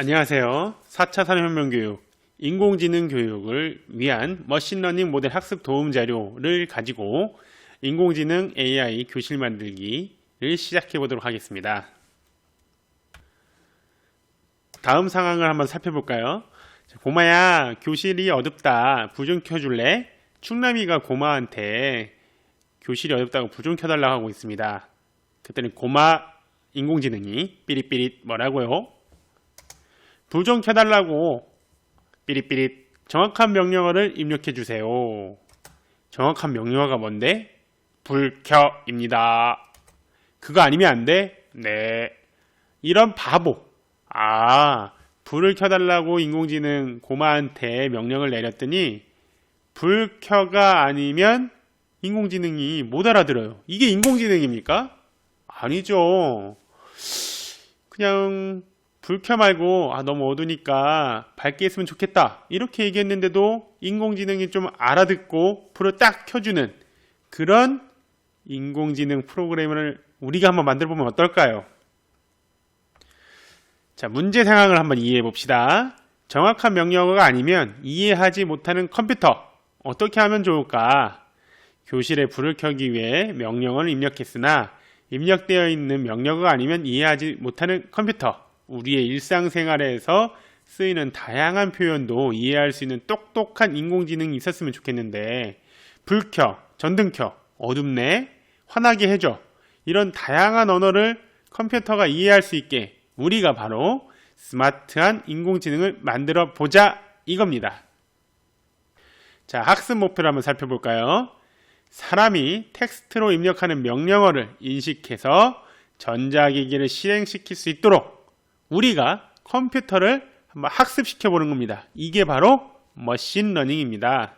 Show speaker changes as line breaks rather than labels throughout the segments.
안녕하세요. 4차 산업혁명 교육, 인공지능 교육을 위한 머신러닝 모델 학습 도움 자료를 가지고 인공지능 AI 교실 만들기를 시작해 보도록 하겠습니다. 다음 상황을 한번 살펴볼까요? 고마야, 교실이 어둡다. 불 좀 켜줄래? 충남이가 고마한테 교실이 어둡다고 불 좀 켜달라고 하고 있습니다. 그때는 고마 인공지능이 삐릿삐릿 뭐라고요? 불 좀 켜달라고 삐릿삐릿 정확한 명령어를 입력해 주세요. 정확한 명령어가 뭔데? 불 켜입니다. 그거 아니면 안 돼? 네. 이런 바보. 불을 켜달라고 인공지능 고마한테 명령을 내렸더니 불 켜가 아니면 인공지능이 못 알아들어요. 이게 인공지능입니까? 아니죠. 그냥 불 켜 말고 너무 어두니까 밝게 했으면 좋겠다 이렇게 얘기했는데도 인공지능이 좀 알아듣고 불을 딱 켜주는 그런 인공지능 프로그램을 우리가 한번 만들어 보면 어떨까요? 자, 문제 상황을 한번 이해해 봅시다. 정확한 명령어가 아니면 이해하지 못하는 컴퓨터 어떻게 하면 좋을까? 교실에 불을 켜기 위해 명령어를 입력했으나 입력되어 있는 명령어가 아니면 이해하지 못하는 컴퓨터, 우리의 일상생활에서 쓰이는 다양한 표현도 이해할 수 있는 똑똑한 인공지능이 있었으면 좋겠는데 불 켜, 전등 켜, 어둡네, 화나게 해줘 이런 다양한 언어를 컴퓨터가 이해할 수 있게 우리가 바로 스마트한 인공지능을 만들어 보자 이겁니다. 자, 학습 목표를 한번 살펴볼까요? 사람이 텍스트로 입력하는 명령어를 인식해서 전자기기를 실행시킬 수 있도록 우리가 컴퓨터를 한번 학습시켜 보는 겁니다. 이게 바로 머신러닝입니다.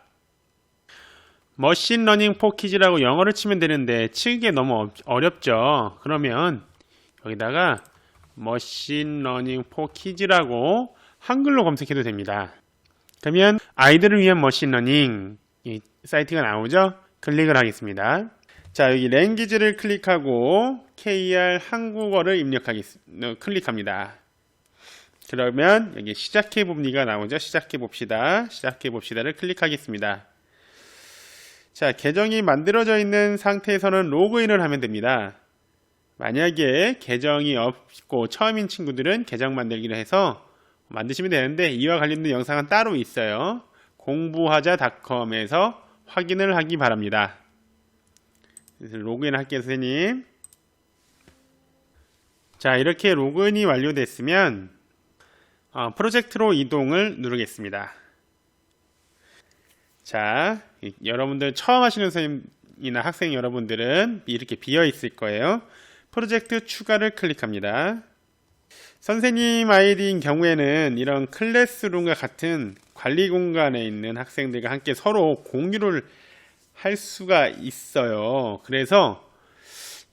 머신러닝 포 키즈라고 영어를 치면 되는데 치기 너무 어렵죠. 그러면 여기다가 머신러닝 포 키즈라고 한글로 검색해도 됩니다. 그러면 아이들을 위한 머신러닝 이 사이트가 나오죠. 클릭을 하겠습니다. 자, 여기 랭귀지를 클릭하고 KR 한국어를 클릭합니다. 그러면 여기 시작해 봅니다가 나오죠. 시작해 봅시다. 시작해 봅시다를 클릭하겠습니다. 자, 계정이 만들어져 있는 상태에서는 로그인을 하면 됩니다. 만약에 계정이 없고 처음인 친구들은 계정 만들기를 해서 만드시면 되는데 이와 관련된 영상은 따로 있어요. 공부하자.com에서 확인을 하기 바랍니다. 로그인 할게요, 선생님. 자, 이렇게 로그인이 완료됐으면 프로젝트로 이동을 누르겠습니다. 자, 여러분들 처음 하시는 선생님이나 학생 여러분들은 이렇게 비어 있을 거예요. 프로젝트 추가를 클릭합니다. 선생님 아이디인 경우에는 이런 클래스룸과 같은 관리 공간에 있는 학생들과 함께 서로 공유를 할 수가 있어요. 그래서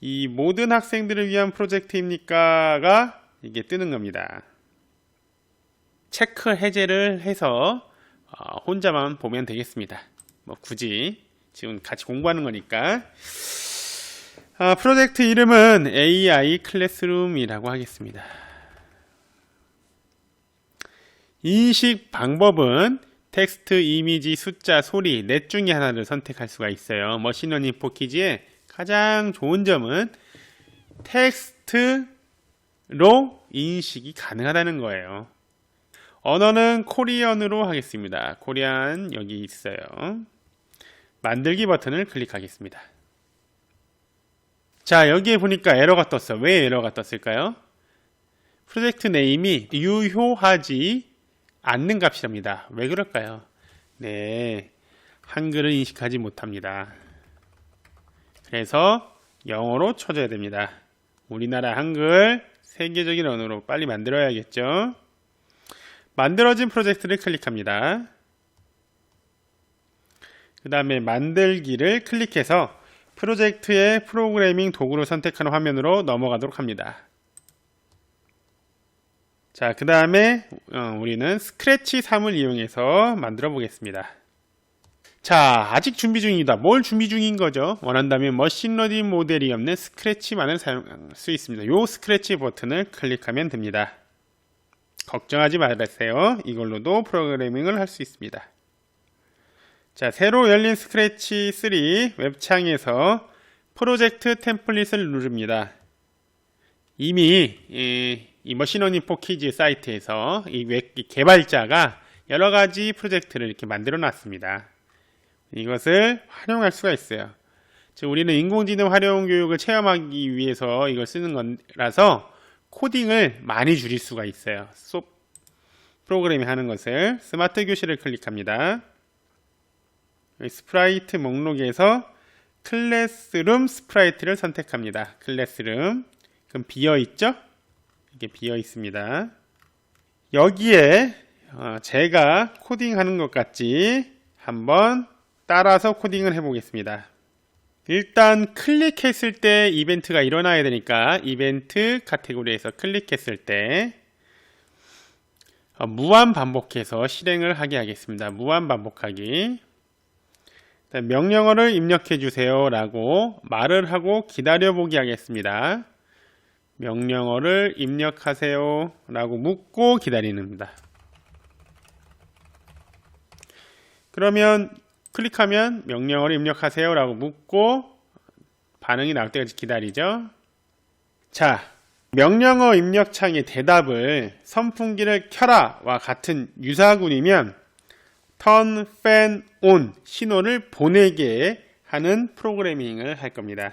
이 모든 학생들을 위한 프로젝트입니까가 이게 뜨는 겁니다. 체크 해제를 해서 혼자만 보면 되겠습니다. 굳이 지금 같이 공부하는 거니까. 프로젝트 이름은 AI 클래스룸이라고 하겠습니다. 인식 방법은 텍스트, 이미지, 숫자, 소리 넷 중에 하나를 선택할 수가 있어요. 머신러닝 포 키즈의 가장 좋은 점은 텍스트로 인식이 가능하다는 거예요. 언어는 코리안으로 하겠습니다. 코리안 여기 있어요. 만들기 버튼을 클릭하겠습니다. 자, 여기에 보니까 에러가 떴어요. 왜 에러가 떴을까요? 프로젝트 네임이 유효하지 않는 값이랍니다. 왜 그럴까요? 네, 한글을 인식하지 못합니다. 그래서 영어로 쳐줘야 됩니다. 우리나라 한글 세계적인 언어로 빨리 만들어야겠죠. 만들어진 프로젝트를 클릭합니다. 그 다음에 만들기를 클릭해서 프로젝트의 프로그래밍 도구를 선택하는 화면으로 넘어가도록 합니다. 자, 그 다음에 우리는 스크래치 3을 이용해서 만들어 보겠습니다. 자, 아직 준비 중이다. 뭘 준비 중인 거죠? 원한다면 머신러닝 모델이 없는 스크래치만을 사용할 수 있습니다. 이 스크래치 버튼을 클릭하면 됩니다. 걱정하지 말으세요. 이걸로도 프로그래밍을 할 수 있습니다. 자, 새로 열린 스크래치 3 웹창에서 프로젝트 템플릿을 누릅니다. 이미 이 머신러닝 포 키즈 사이트에서 이 웹 개발자가 여러가지 프로젝트를 이렇게 만들어 놨습니다. 이것을 활용할 수가 있어요. 즉, 우리는 인공지능 활용 교육을 체험하기 위해서 이걸 쓰는 거라서 코딩을 많이 줄일 수가 있어요. 프로그래밍 하는 것을. 스마트 교실을 클릭합니다. 스프라이트 목록에서 클래스룸 스프라이트를 선택합니다. 클래스룸. 그럼 비어있죠? 이게 비어있습니다. 여기에 제가 코딩하는 것 같이 한번 따라서 코딩을 해보겠습니다. 일단 클릭했을 때 이벤트가 일어나야 되니까 이벤트 카테고리에서 클릭했을 때 무한 반복해서 실행을 하게 하겠습니다. 무한 반복하기. 명령어를 입력해 주세요 라고 말을 하고 기다려보기 하겠습니다. 명령어를 입력하세요 라고 묻고 기다리는입니다. 그러면 클릭하면 명령어를 입력하세요 라고 묻고 반응이 나올 때까지 기다리죠. 자, 명령어 입력창의 대답을 선풍기를 켜라와 같은 유사군이면 turn fan on 신호를 보내게 하는 프로그래밍을 할 겁니다.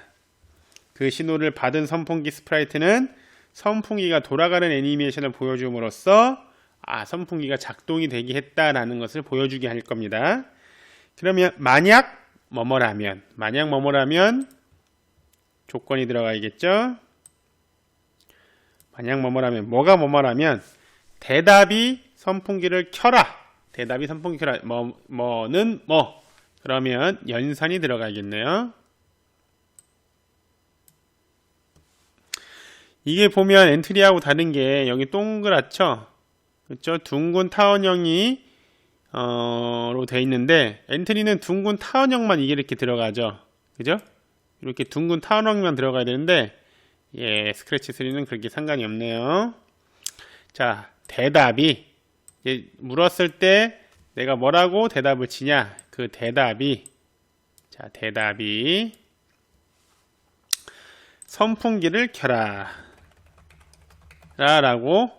그 신호를 받은 선풍기 스프라이트는 선풍기가 돌아가는 애니메이션을 보여줌으로써 선풍기가 작동이 되게 했다라는 것을 보여주게 할 겁니다. 그러면 만약 뭐뭐라면 조건이 들어가야겠죠. 만약 뭐뭐라면 대답이 선풍기를 켜라. 대답이 선풍기 켜라. 뭐는 뭐. 그러면 연산이 들어가야겠네요. 이게 보면 엔트리하고 다른 게 여기 동그랗죠? 그렇죠? 둥근 타원형이 로 되어 있는데 엔트리는 둥근 타원형만 이게 이렇게 들어가죠. 그죠? 이렇게 둥근 타원형만 들어가야 되는데 스크래치 3는 그렇게 상관이 없네요. 자, 대답이 물었을 때 내가 뭐라고 대답을 치냐? 그 대답이 선풍기를 켜라 라고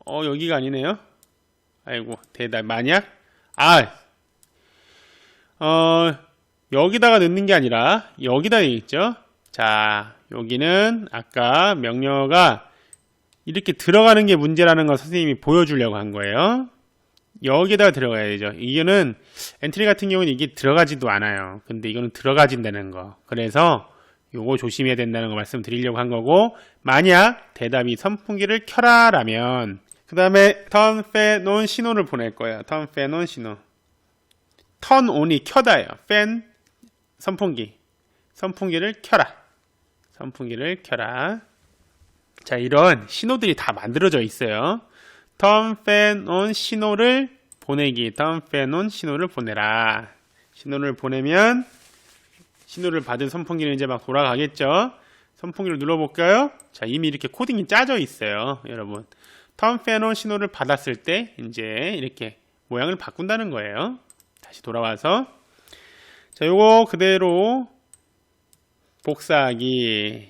여기가 아니네요. 아이고, 대답 만약 여기다가 넣는 게 아니라 여기다 있죠. 자, 여기는 아까 명령어가 이렇게 들어가는 게 문제라는 걸 선생님이 보여주려고 한 거예요. 여기다가 들어가야 되죠. 이거는 엔트리 같은 경우는 이게 들어가지도 않아요. 근데 이거는 들어가진다는 거. 그래서 요거 조심해야 된다는 거 말씀드리려고 한 거고, 만약 대답이 선풍기를 켜라 라면 그 다음에 turn fan on 신호를 보낼 거예요. turn fan on 신호. turn on이 켜다예요. fan 선풍기를 켜라. 자, 이런 신호들이 다 만들어져 있어요. turn fan on 신호를 보내기. turn fan on 신호를 보내라. 신호를 보내면 신호를 받은 선풍기는 이제 막 돌아가겠죠. 선풍기를 눌러볼까요? 자, 이미 이렇게 코딩이 짜져 있어요. 여러분, turn fan on 신호를 받았을 때 이제 이렇게 모양을 바꾼다는 거예요. 다시 돌아와서 자, 요거 그대로 복사하기.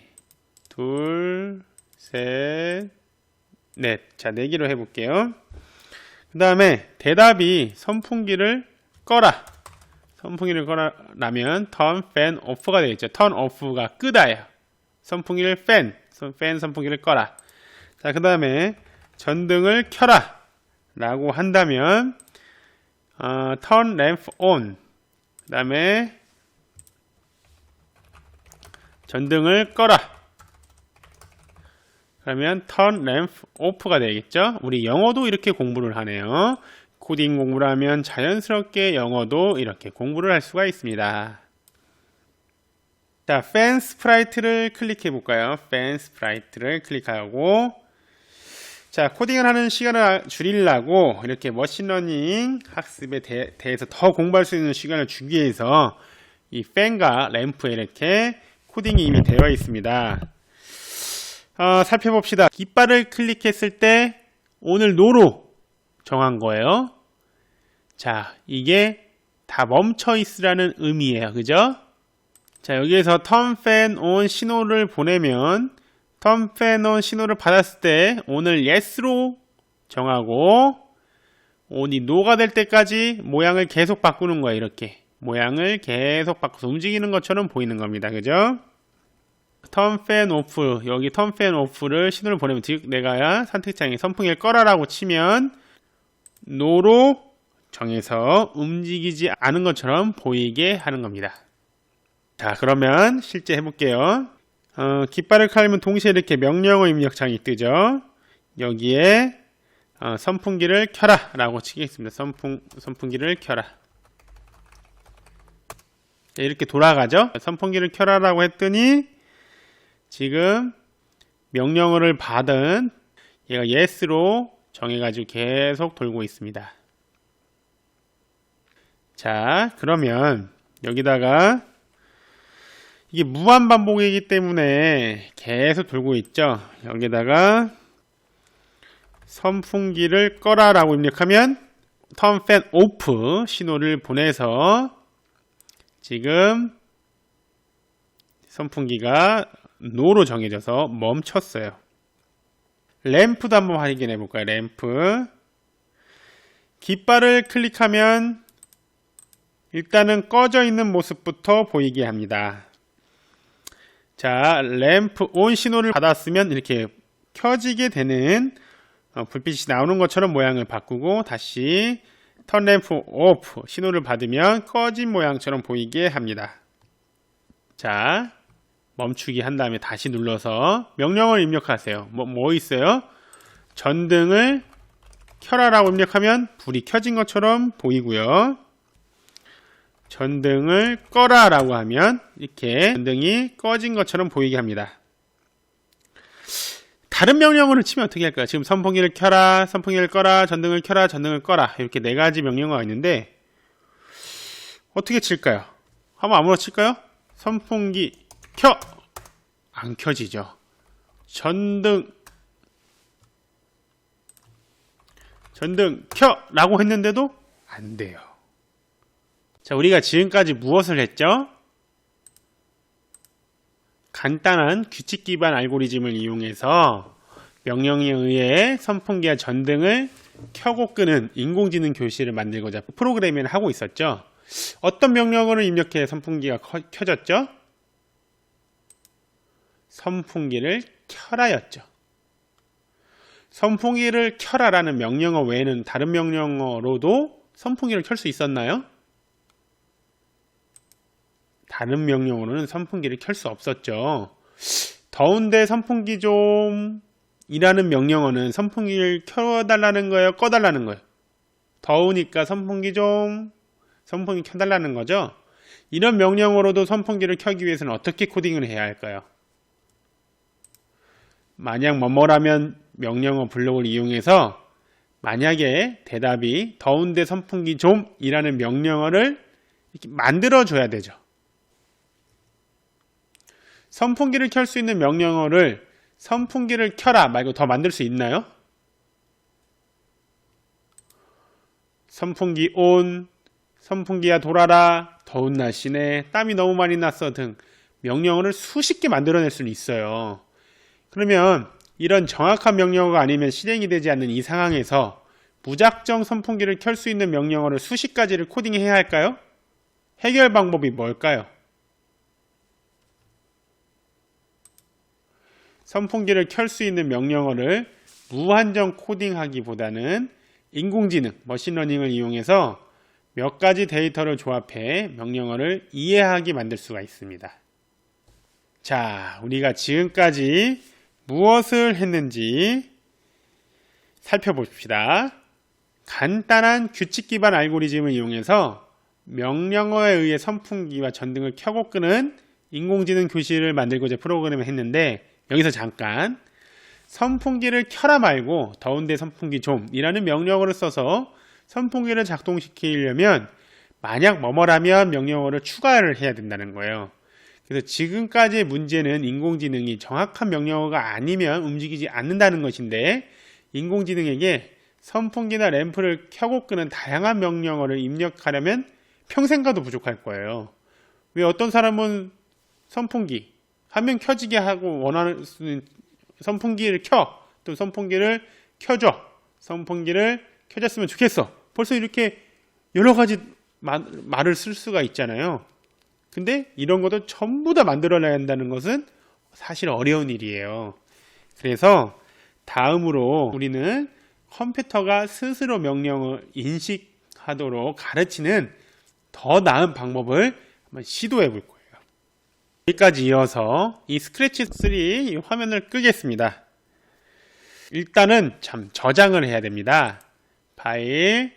둘, 셋, 넷. 자, 4개로 해볼게요. 그 다음에 대답이 선풍기를 꺼라. 선풍기를 꺼라라면 turn fan off가 되겠죠. turn off가 끄다예요. 선풍기를 fan 선풍기를 꺼라. 자, 그 다음에 전등을 켜라 라고 한다면 turn lamp on. 그 다음에 전등을 꺼라. 그러면 turn lamp off가 되겠죠. 우리 영어도 이렇게 공부를 하네요. 코딩 공부를 하면 자연스럽게 영어도 이렇게 공부를 할 수가 있습니다. 자, fan 스프라이트를 클릭해 볼까요? fan 스프라이트를 클릭하고, 자, 코딩을 하는 시간을 줄이려고 이렇게 머신러닝 학습에 대해서 더 공부할 수 있는 시간을 주기 위해서 이 fan과 램프에 이렇게 코딩이 이미 되어 있습니다. 살펴봅시다. 깃발을 클릭했을 때 오늘 노로 정한 거예요. 자, 이게 다 멈춰 있으라는 의미예요. 그죠? 자, 여기에서 turn fan on 신호를 보내면 turn fan on 신호를 받았을 때 오늘 yes로 정하고 on이 no가 될 때까지 모양을 계속 바꾸는 거예요. 이렇게 모양을 계속 바꿔서 움직이는 것처럼 보이는 겁니다. 그죠? turn fan off, 여기 turn fan off를 신호를 보내면 즉 내가 선택창에 선풍기를 꺼라라고 치면 no로 정해서 움직이지 않은 것처럼 보이게 하는 겁니다. 자, 그러면 실제 해볼게요. 깃발을 칼면 동시에 이렇게 명령어 입력창이 뜨죠. 여기에 선풍기를 켜라 라고 치겠습니다. 선풍기를 켜라. 자, 이렇게 돌아가죠. 선풍기를 켜라 라고 했더니 지금 명령어를 받은 얘가 yes로 정해가지고 계속 돌고 있습니다. 자, 그러면 여기다가 이게 무한반복이기 때문에 계속 돌고 있죠. 여기다가 선풍기를 꺼라 라고 입력하면 turn fan off 신호를 보내서 지금 선풍기가 no로 정해져서 멈췄어요. 램프도 한번 확인해 볼까요? 램프 깃발을 클릭하면 일단은 꺼져 있는 모습부터 보이게 합니다. 자, 램프 온 신호를 받았으면 이렇게 켜지게 되는 불빛이 나오는 것처럼 모양을 바꾸고 다시 turn 램프 off 신호를 받으면 꺼진 모양처럼 보이게 합니다. 자, 멈추기 한 다음에 다시 눌러서 명령을 입력하세요. 뭐 있어요? 전등을 켜라 라고 입력하면 불이 켜진 것처럼 보이고요. 전등을 꺼라 라고 하면 이렇게 전등이 꺼진 것처럼 보이게 합니다. 다른 명령어를 치면 어떻게 할까요? 지금 선풍기를 켜라, 선풍기를 꺼라, 전등을 켜라, 전등을 꺼라 이렇게 네 가지 명령어가 있는데 어떻게 칠까요? 한번 아무나 칠까요? 선풍기 켜! 안 켜지죠. 전등 켜! 라고 했는데도 안 돼요. 자, 우리가 지금까지 무엇을 했죠? 간단한 규칙 기반 알고리즘을 이용해서 명령에 의해 선풍기와 전등을 켜고 끄는 인공지능 교실을 만들고자 프로그래밍을 하고 있었죠. 어떤 명령어를 입력해 선풍기가 켜졌죠? 선풍기를 켜라였죠. 선풍기를 켜라라는 명령어 외에는 다른 명령어로도 선풍기를 켤 수 있었나요? 다른 명령어로는 선풍기를 켤 수 없었죠. 더운데 선풍기 좀 이라는 명령어는 선풍기를 켜달라는 거예요? 꺼달라는 거예요? 더우니까 선풍기 켜달라는 거죠. 이런 명령어로도 선풍기를 켜기 위해서는 어떻게 코딩을 해야 할까요? 만약 뭐뭐라면 명령어 블록을 이용해서 만약에 대답이 더운데 선풍기 좀 이라는 명령어를 이렇게 만들어 줘야 되죠. 선풍기를 켤 수 있는 명령어를 선풍기를 켜라 말고 더 만들 수 있나요? 선풍기 온, 선풍기야 돌아라, 더운 날씨네, 땀이 너무 많이 났어 등 명령어를 수십 개 만들어낼 수는 있어요. 그러면 이런 정확한 명령어가 아니면 실행이 되지 않는 이 상황에서 무작정 선풍기를 켤 수 있는 명령어를 수십 가지를 코딩해야 할까요? 해결 방법이 뭘까요? 선풍기를 켤 수 있는 명령어를 무한정 코딩하기보다는 인공지능, 머신러닝을 이용해서 몇 가지 데이터를 조합해 명령어를 이해하게 만들 수가 있습니다. 자, 우리가 지금까지 무엇을 했는지 살펴봅시다. 간단한 규칙 기반 알고리즘을 이용해서 명령어에 의해 선풍기와 전등을 켜고 끄는 인공지능 교실을 만들고자 프로그램을 했는데 여기서 잠깐 선풍기를 켜라 말고 더운데 선풍기 좀 이라는 명령어를 써서 선풍기를 작동시키려면 만약 뭐뭐라면 명령어를 추가를 해야 된다는 거예요. 그래서 지금까지의 문제는 인공지능이 정확한 명령어가 아니면 움직이지 않는다는 것인데, 인공지능에게 선풍기나 램프를 켜고 끄는 다양한 명령어를 입력하려면 평생 가도 부족할 거예요. 왜 어떤 사람은 선풍기 화면 켜지게 하고 원하는 선풍기를 켜, 또 선풍기를 켜줘, 선풍기를 켜졌으면 좋겠어, 벌써 이렇게 여러 가지 말을 쓸 수가 있잖아요. 근데 이런 것도 전부 다 만들어내야 한다는 것은 사실 어려운 일이에요. 그래서 다음으로 우리는 컴퓨터가 스스로 명령을 인식하도록 가르치는 더 나은 방법을 한번 시도해 볼 거예요. 여기까지 이어서 이 스크래치 3 이 화면을 끄겠습니다. 일단은 참 저장을 해야 됩니다. 파일,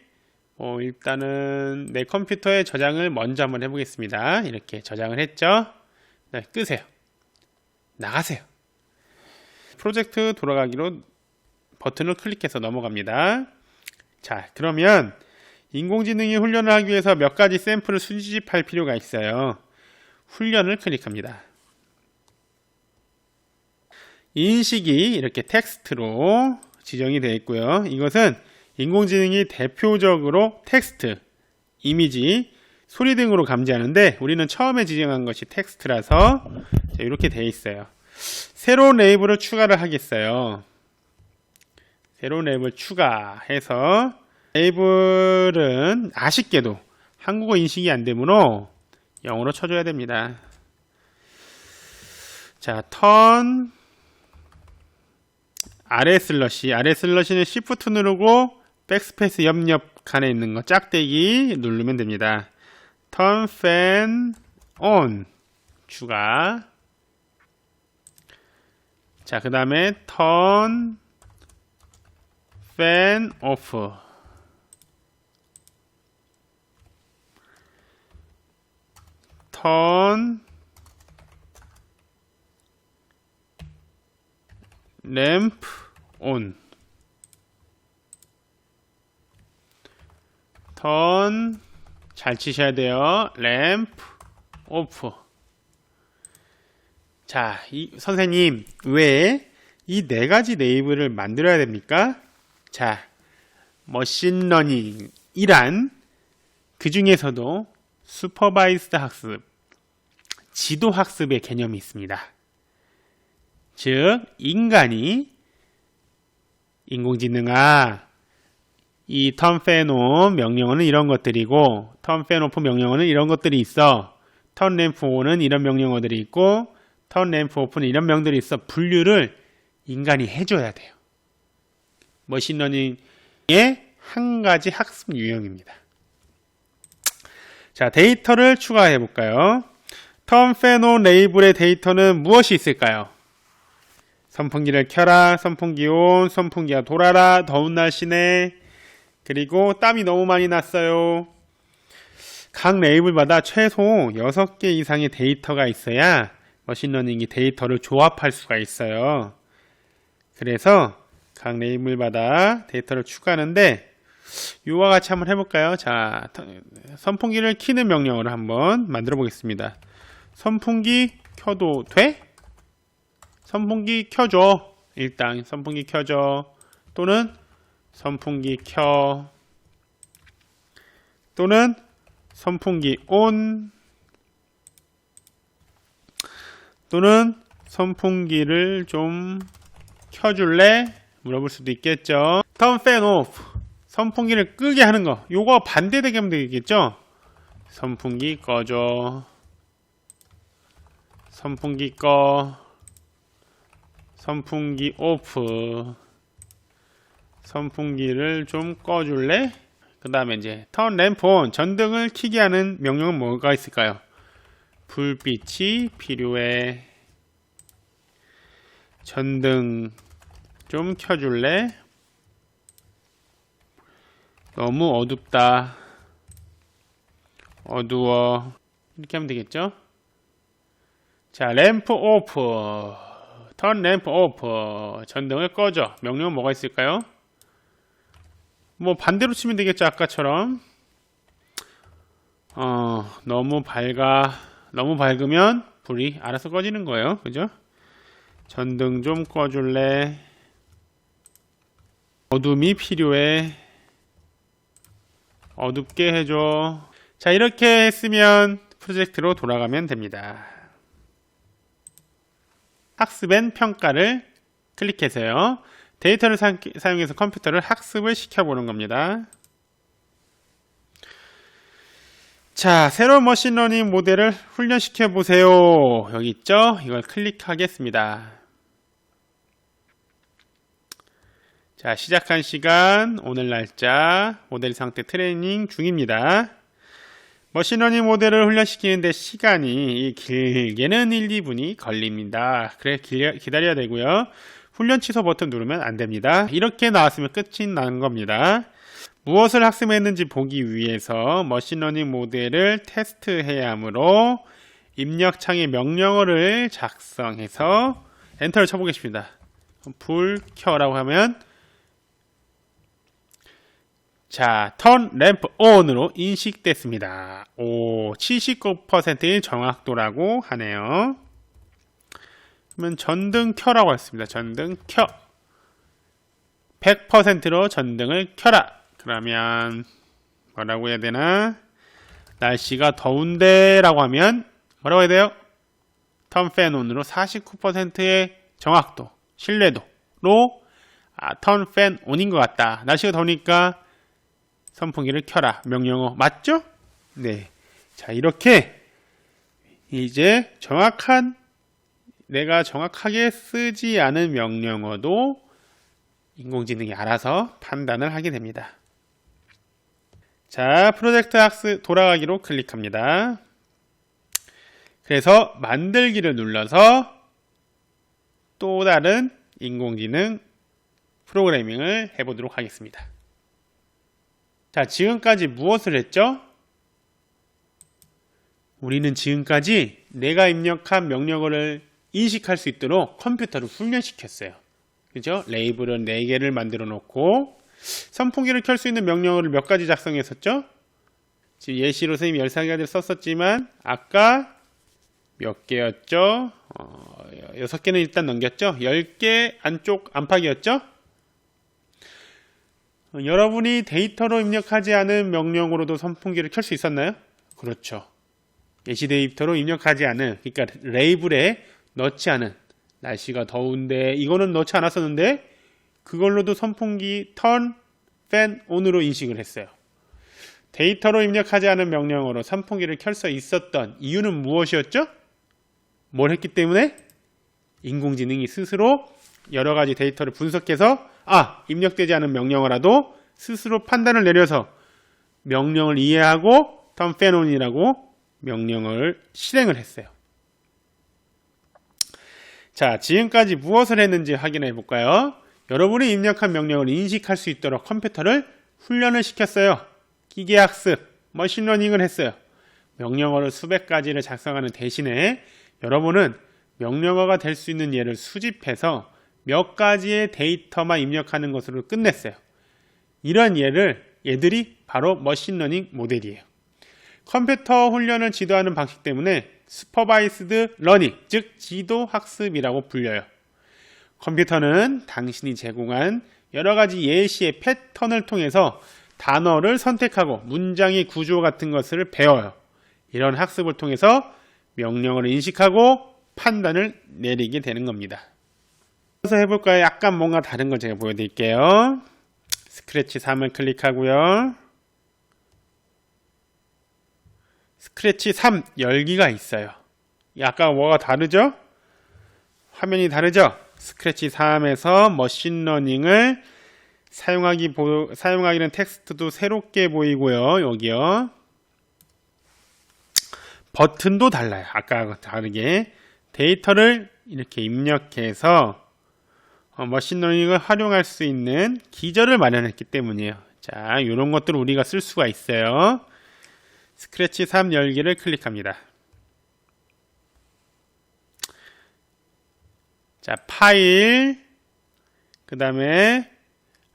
일단은 내 컴퓨터에 저장을 먼저 한번 해보겠습니다. 이렇게 저장을 했죠. 네, 끄세요. 나가세요. 프로젝트 돌아가기로 버튼을 클릭해서 넘어갑니다. 자, 그러면 인공지능이 훈련을 하기 위해서 몇 가지 샘플을 수집할 필요가 있어요. 훈련을 클릭합니다. 인식이 이렇게 텍스트로 지정이 되어 있고요. 이것은 인공지능이 대표적으로 텍스트, 이미지, 소리 등으로 감지하는데 우리는 처음에 지정한 것이 텍스트라서 이렇게 되어 있어요. 새로운 레이블을 추가를 하겠어요. 새로운 레이블 추가해서, 레이블은 아쉽게도 한국어 인식이 안 되므로 영어로 쳐줘야 됩니다. 자, 턴 아래 슬러시는 Shift 누르고 백스페이스 옆 칸에 있는 거 짝대기 누르면 됩니다. Turn fan on 추가. 자, 그 다음에 Turn fan off. Turn lamp on. Turn 잘 치셔야 돼요. lamp off. 자, 선생님, 왜 이 네 가지 레이블을 만들어야 됩니까? 자, 머신러닝이란 그 중에서도 슈퍼바이스드 학습, 지도 학습의 개념이 있습니다. 즉, 인공지능아, 이 턴펜온 명령어는 이런 것들이고, 턴펜오프 명령어는 이런 것들이 있어. 턴램프온은 이런 명령어들이 있고, 턴램프오프는 이런 명들이 있어. 분류를 인간이 해줘야 돼요. 머신러닝의 한 가지 학습 유형입니다. 자, 데이터를 추가해 볼까요? 턴펜온 레이블의 데이터는 무엇이 있을까요? 선풍기를 켜라, 선풍기 온, 선풍기가 돌아라, 더운 날씨네, 그리고 땀이 너무 많이 났어요. 각 레이블마다 최소 6개 이상의 데이터가 있어야 머신러닝이 데이터를 조합할 수가 있어요. 그래서 각 레이블마다 데이터를 추가하는데, 이와 같이 한번 해볼까요? 자, 선풍기를 키는 명령어를 한번 만들어 보겠습니다. 선풍기 켜도 돼? 선풍기 켜줘. 일단 선풍기 켜줘. 또는 선풍기 켜. 또는 선풍기 온. 또는 선풍기를 좀 켜줄래? 물어볼 수도 있겠죠. Turn fan off. 선풍기를 끄게 하는 거. 요거 반대되게 하면 되겠죠? 선풍기 꺼줘. 선풍기 꺼. 선풍기 오프. 선풍기를 좀 꺼줄래? 그 다음에 이제 Turn lamp on. 전등을 켜게 하는 명령은 뭐가 있을까요? 불빛이 필요해. 전등 좀 켜줄래? 너무 어둡다. 어두워. 이렇게 하면 되겠죠? 자, 램프 오프. 턴 램프 오프. 전등을 꺼줘. 명령은 뭐가 있을까요? 뭐 반대로 치면 되겠죠, 아까처럼. 너무 밝으면 불이 알아서 꺼지는 거예요. 그죠? 전등 좀 꺼줄래? 어둠이 필요해. 어둡게 해줘. 자, 이렇게 했으면 프로젝트로 돌아가면 됩니다. 학습 앤 평가를 클릭해서요. 데이터를 사용해서 컴퓨터를 학습을 시켜보는 겁니다. 자, 새로운 머신러닝 모델을 훈련시켜 보세요. 여기 있죠? 이걸 클릭하겠습니다. 자, 시작한 시간, 오늘 날짜, 모델 상태 트레이닝 중입니다. 머신러닝 모델을 훈련시키는데 시간이 길게는 1, 2분이 걸립니다. 그래 기다려야 되고요. 훈련 취소 버튼 누르면 안 됩니다. 이렇게 나왔으면 끝이 나는 겁니다. 무엇을 학습했는지 보기 위해서 머신러닝 모델을 테스트해야 하므로 입력창에 명령어를 작성해서 엔터를 쳐보겠습니다. 불 켜라고 하면 자, turn lamp on으로 인식됐습니다. 오, 79%의 정확도라고 하네요. 그러면 전등 켜라고 했습니다. 전등 켜. 100%로 전등을 켜라. 그러면 뭐라고 해야 되나? 날씨가 더운데 라고 하면 뭐라고 해야 돼요? turn fan on으로 49%의 정확도, 신뢰도로 turn fan on인 것 같다. 날씨가 더우니까 선풍기를 켜라. 명령어 맞죠? 네. 자, 이렇게 이제 내가 정확하게 쓰지 않은 명령어도 인공지능이 알아서 판단을 하게 됩니다. 자, 프로젝트 학습 돌아가기로 클릭합니다. 그래서 만들기를 눌러서 또 다른 인공지능 프로그래밍을 해보도록 하겠습니다. 자, 지금까지 무엇을 했죠? 우리는 지금까지 내가 입력한 명령어를 인식할 수 있도록 컴퓨터를 훈련시켰어요. 그죠? 레이블은 4개를 만들어 놓고 선풍기를 켤 수 있는 명령어를 몇 가지 작성했었죠? 지금 예시로 선생님이 13개를 썼었지만 아까 몇 개였죠? 6개는 일단 넘겼죠? 10개 안쪽 안팎이었죠? 여러분이 데이터로 입력하지 않은 명령으로도 선풍기를 켤 수 있었나요? 그렇죠. 예시 데이터로 입력하지 않은, 그러니까 레이블에 넣지 않은, 날씨가 더운데 이거는 넣지 않았었는데 그걸로도 선풍기 turn fan on으로 인식을 했어요. 데이터로 입력하지 않은 명령어로 선풍기를 켤 수 있었던 이유는 무엇이었죠? 뭘 했기 때문에? 인공지능이 스스로 여러 가지 데이터를 분석해서 입력되지 않은 명령어라도 스스로 판단을 내려서 명령을 이해하고 turn fan on이라고 명령을 실행을 했어요. 자, 지금까지 무엇을 했는지 확인해 볼까요? 여러분이 입력한 명령을 인식할 수 있도록 컴퓨터를 훈련을 시켰어요. 기계학습, 머신러닝을 했어요. 명령어를 수백 가지를 작성하는 대신에 여러분은 명령어가 될 수 있는 예를 수집해서 몇 가지의 데이터만 입력하는 것으로 끝냈어요. 이런 얘들이 바로 머신러닝 모델이에요. 컴퓨터 훈련을 지도하는 방식 때문에 슈퍼바이스드 러닝, 즉 지도 학습이라고 불려요. 컴퓨터는 당신이 제공한 여러 가지 예시의 패턴을 통해서 단어를 선택하고 문장의 구조 같은 것을 배워요. 이런 학습을 통해서 명령어를 인식하고 판단을 내리게 되는 겁니다. 그래서 해볼까요? 약간 뭔가 다른 걸 제가 보여드릴게요. 스크래치 3을 클릭하고요. 스크래치 3 열기가 있어요. 아까 뭐가 다르죠? 화면이 다르죠? 스크래치 3에서 머신러닝을 사용하기는 텍스트도 새롭게 보이고요. 여기요. 버튼도 달라요. 아까와 다르게 데이터를 이렇게 입력해서 머신러닝을 활용할 수 있는 기저를 마련했기 때문이에요. 자, 이런 것들을 우리가 쓸 수가 있어요. 스크래치 3 열기를 클릭합니다. 자, 파일, 그 다음에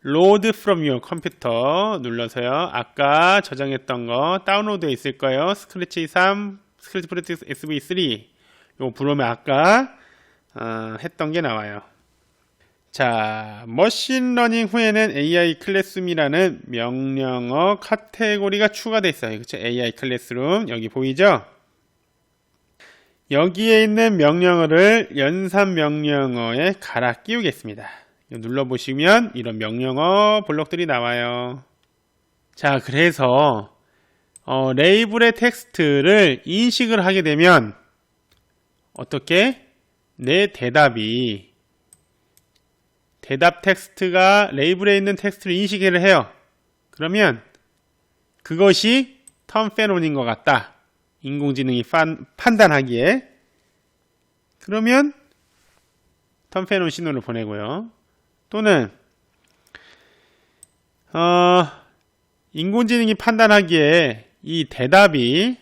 load from your computer 눌러서요. 아까 저장했던 거 다운로드에 있을 거예요. 스크래치 3, 스크래치 프로젝트 SV3 이거 부르면 아까 했던 게 나와요. 자, 머신러닝 후에는 AI 클래스룸이라는 명령어 카테고리가 추가되어 있어요. 그렇죠? AI 클래스룸 여기 보이죠? 여기에 있는 명령어를 연산 명령어에 갈아 끼우겠습니다. 눌러보시면 이런 명령어 블록들이 나와요. 자, 그래서 레이블의 텍스트를 인식을 하게 되면 어떻게? 내 대답 텍스트가 레이블에 있는 텍스트를 인식을 해요. 그러면 그것이 텀페논인 것 같다. 인공지능이 판단하기에. 그러면 텀페논 신호를 보내고요. 또는 인공지능이 판단하기에 이 대답이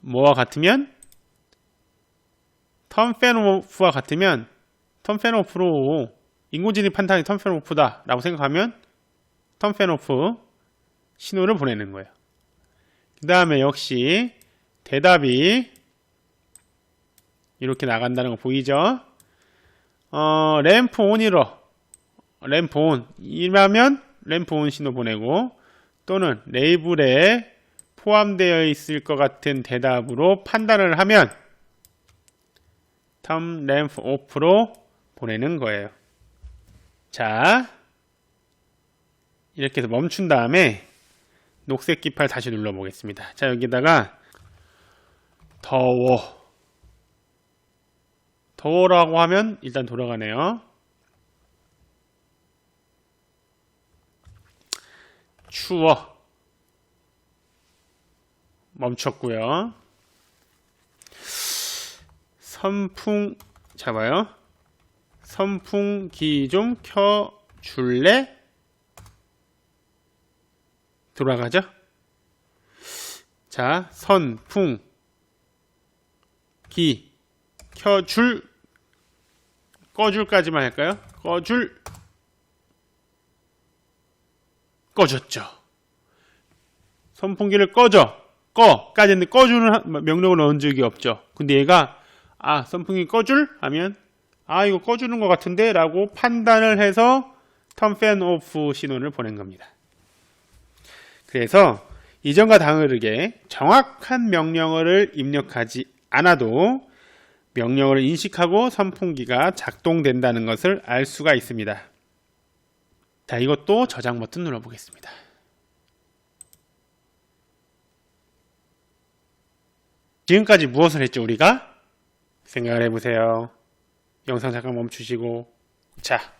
뭐와 같으면 텀페노프와 같으면 텀페노프로 인공지능 판단이 텀페노프다 라고 생각하면 텀페노프 신호를 보내는 거예요. 그 다음에 역시 대답이 이렇게 나간다는 거 보이죠? 램프 온이러 램프 온 이라면 램프 온 신호 보내고, 또는 레이블에 포함되어 있을 것 같은 대답으로 판단을 하면 텀 램프 오프로 보내는 거예요. 자, 이렇게 해서 멈춘 다음에 녹색 깃발 다시 눌러 보겠습니다. 자, 여기다가 더워라고 하면 일단 돌아가네요. 추워 멈췄고요. 선풍 잡아요. 선풍기 좀 켜줄래? 돌아가죠. 자, 선풍기 꺼줄까지만 할까요? 꺼졌죠. 선풍기를 꺼까지 했는데 꺼주는 명령을 넣은 적이 없죠. 근데 얘가 선풍기 꺼줄? 하면 이거 꺼주는 것 같은데 라고 판단을 해서 턴 오프 신호를 보낸 겁니다. 그래서 이전과 다르게 정확한 명령어를 입력하지 않아도 명령어를 인식하고 선풍기가 작동된다는 것을 알 수가 있습니다. 자, 이것도 저장 버튼 눌러보겠습니다. 지금까지 무엇을 했죠, 우리가? 생각을 해보세요. 영상 잠깐 멈추시고. 자,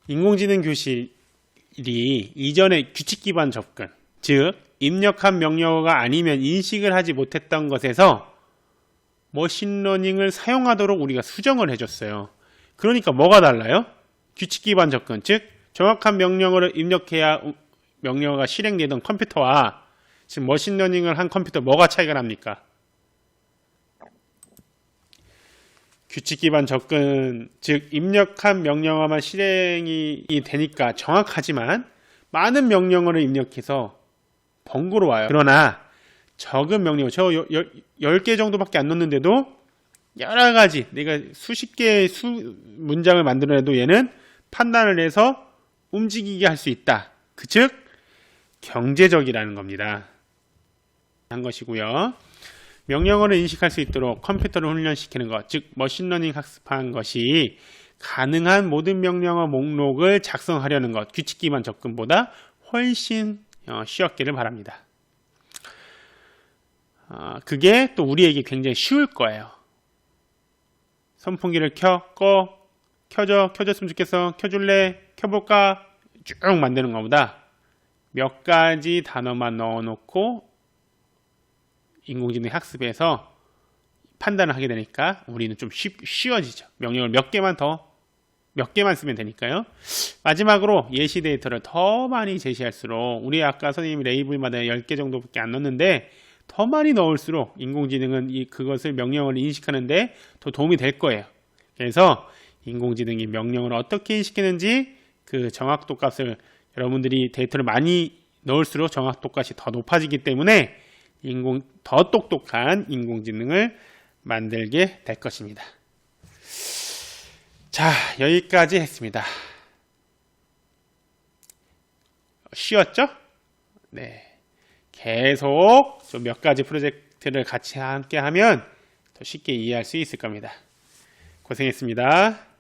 인공지능 교실이 이전에 규칙 기반 접근, 즉 입력한 명령어가 아니면 인식을 하지 못했던 것에서 머신러닝을 사용하도록 우리가 수정을 해줬어요. 그러니까 뭐가 달라요? 규칙 기반 접근, 즉 정확한 명령어를 입력해야 명령어가 실행되던 컴퓨터와 지금 머신러닝을 한 컴퓨터 뭐가 차이가 납니까? 규칙 기반 접근, 즉 입력한 명령어만 실행이 되니까 정확하지만 많은 명령어를 입력해서 번거로워요. 그러나 적은 명령어, 저 10개 정도밖에 안 넣는데도 여러가지 내가 수십 개의 문장을 만들어내도 얘는 판단을 해서 움직이게 할 수 있다. 즉 경제적이라는 겁니다. 한 것이고요. 명령어를 인식할 수 있도록 컴퓨터를 훈련시키는 것, 즉 머신러닝 학습한 것이 가능한 모든 명령어 목록을 작성하려는 것, 규칙 기반 접근보다 훨씬 쉬웠기를 바랍니다. 그게 또 우리에게 굉장히 쉬울 거예요. 선풍기를 켜줬으면 좋겠어, 켜줄래, 켜볼까, 쭉 만드는 것보다 몇 가지 단어만 넣어놓고 인공지능 학습에서 판단을 하게 되니까 우리는 좀 쉬워지죠. 명령을 몇 개만 쓰면 되니까요. 마지막으로 예시 데이터를 더 많이 제시할수록, 우리 아까 선생님이 레이블마다 10개 정도밖에 안 넣었는데 더 많이 넣을수록 인공지능은 그것을 명령어를 인식하는데 더 도움이 될 거예요. 그래서 인공지능이 명령어를 어떻게 인식했는지 그 정확도 값을 여러분들이 데이터를 많이 넣을수록 정확도값이 더 높아지기 때문에 더 똑똑한 인공지능을 만들게 될 것입니다. 자, 여기까지 했습니다. 쉬웠죠? 네. 계속 좀 몇 가지 프로젝트를 같이 함께 하면 더 쉽게 이해할 수 있을 겁니다. 고생했습니다.